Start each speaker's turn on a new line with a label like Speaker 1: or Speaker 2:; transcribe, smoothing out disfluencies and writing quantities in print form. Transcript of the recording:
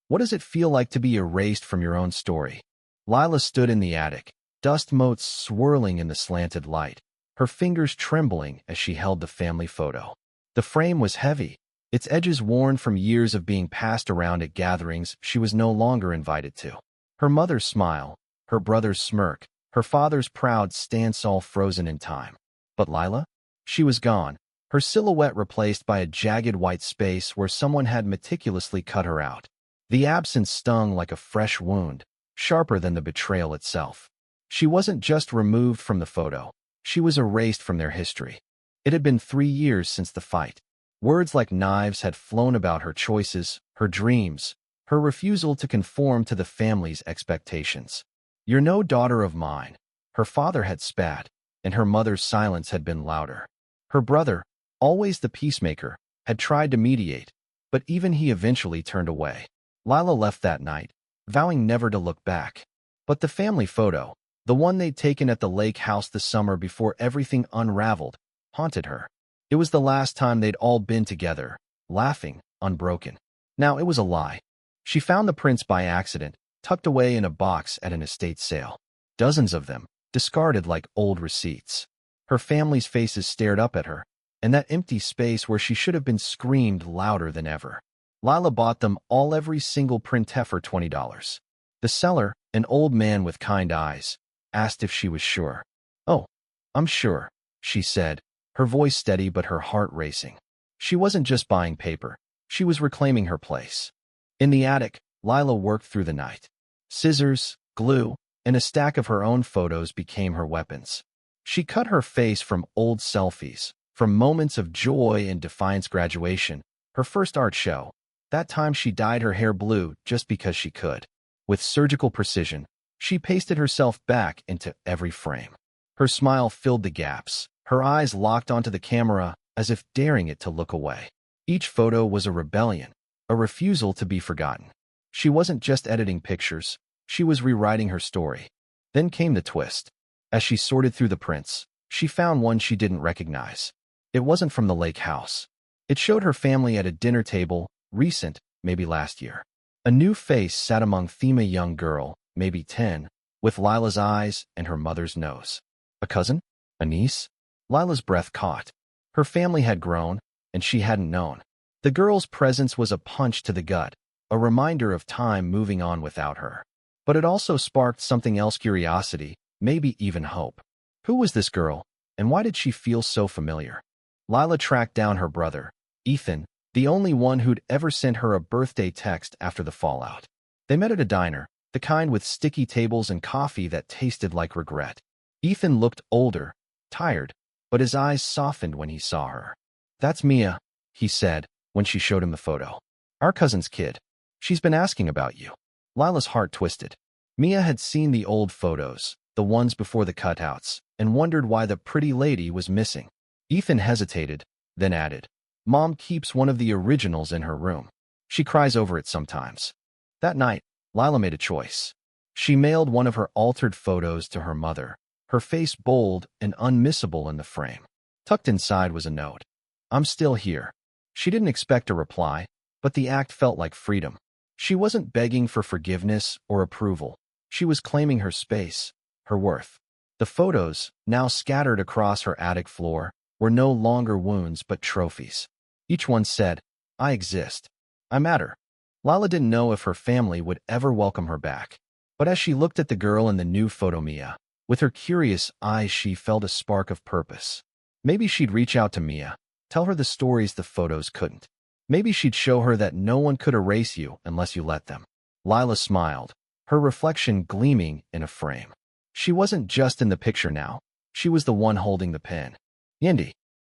Speaker 1: What does it feel like to be erased from your own story? Lila stood in the attic, dust motes swirling in the slanted light, her fingers trembling as she held the family photo. The frame was heavy, its edges worn from years of being passed around at gatherings she was no longer invited to. Her mother's smile, her brother's smirk, her father's proud stance all frozen in time. But Lila? She was gone, her silhouette replaced by a jagged white space where someone had meticulously cut her out. The absence stung like a fresh wound, sharper than the betrayal itself. She wasn't just removed from the photo, she was erased from their history. It had been 3 years since the fight. Words like knives had flown about her choices, her dreams, her refusal to conform to the family's expectations. "You're no daughter of mine," her father had spat, and her mother's silence had been louder. Her brother, always the peacemaker, had tried to mediate, but even he eventually turned away. Lila left that night, vowing never to look back. But the family photo, the one they'd taken at the lake house the summer before everything unraveled, haunted her. It was the last time they'd all been together, laughing, unbroken. Now it was a lie. She found the prints by accident, tucked away in a box at an estate sale. Dozens of them, discarded like old receipts. Her family's faces stared up at her, and that empty space where she should have been screamed louder than ever. Lila bought them all, every single print, for $20. The seller, an old man with kind eyes, asked if she was sure. "Oh, I'm sure," she said, her voice steady but her heart racing. She wasn't just buying paper, she was reclaiming her place. In the attic, Lila worked through the night. Scissors, glue, and a stack of her own photos became her weapons. She cut her face from old selfies, from moments of joy and defiance, graduation, her first art show. That time she dyed her hair blue just because she could. With surgical precision, she pasted herself back into every frame. Her smile filled the gaps, her eyes locked onto the camera as if daring it to look away. Each photo was a rebellion, a refusal to be forgotten. She wasn't just editing pictures, she was rewriting her story. Then came the twist. As she sorted through the prints, she found one she didn't recognize. It wasn't from the lake house. It showed her family at a dinner table, recent, maybe last year. A new face sat among them, a young girl, maybe 10, with Lila's eyes and her mother's nose. A cousin? A niece? Lila's breath caught. Her family had grown, and she hadn't known. The girl's presence was a punch to the gut, a reminder of time moving on without her. But it also sparked something else: curiosity, maybe even hope. Who was this girl, and why did she feel so familiar? Lila tracked down her brother, Ethan, the only one who'd ever sent her a birthday text after the fallout. They met at a diner, the kind with sticky tables and coffee that tasted like regret. Ethan looked older, tired, but his eyes softened when he saw her. "That's Mia," he said, when she showed him the photo. "Our cousin's kid. She's been asking about you." Lila's heart twisted. Mia had seen the old photos, the ones before the cutouts, and wondered why the pretty lady was missing. Ethan hesitated, then added, "Mom keeps one of the originals in her room. She cries over it sometimes." That night, Lila made a choice. She mailed one of her altered photos to her mother, her face bold and unmissable in the frame. Tucked inside was a note. "I'm still here." She didn't expect a reply, but the act felt like freedom. She wasn't begging for forgiveness or approval. She was claiming her space, her worth. The photos, now scattered across her attic floor, were no longer wounds but trophies. Each one said, "I exist. I matter." Lila didn't know if her family would ever welcome her back. But as she looked at the girl in the new photo, Mia, with her curious eyes, she felt a spark of purpose. Maybe she'd reach out to Mia, tell her the stories the photos couldn't. Maybe she'd show her that no one could erase you unless you let them. Lila smiled, her reflection gleaming in a frame. She wasn't just in the picture now. She was the one holding the pen. "Yendi,"